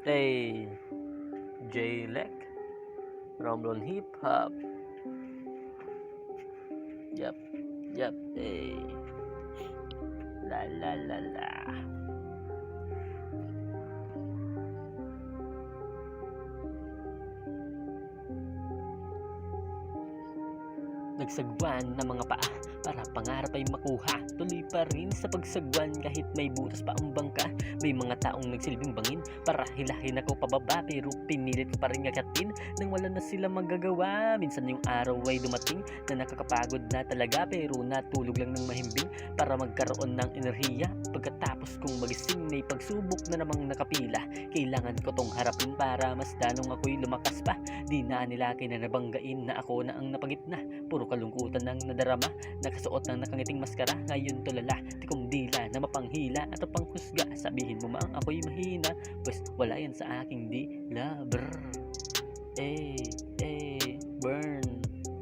Hey, J-Lec, Romblon Hip Hop. Yep, yep, hey. La la la la. Nagsagwan ng mga paa para pangarap ay makuha. Tuloy pa rin sa pagsagwan kahit may butas pa ang bangka. May mga taong nagsilbing bangin para hilahin ako pababa, pero pinilit ko pa rin agatin nang wala na sila magagawa. Minsan yung araw ay dumating na nakakapagod na talaga, pero natulog lang ng mahimbing para magkaroon ng enerhiya. Pagkatapos kong magising, may pagsubok na namang nakapila. Kailangan ko tong harapin para mas lalong ako'y lumakas pa. Di na nila kinanabanggain na ako na ang napagitna. Puro kalungkutan ng nadarama, nakasuot ng nakangiting maskara. Ngayon tulala, tikong dila na mapanghila at panghusga. Sabihin mo mang ako'y mahina, pues wala yan sa aking dila. Brr. Eh,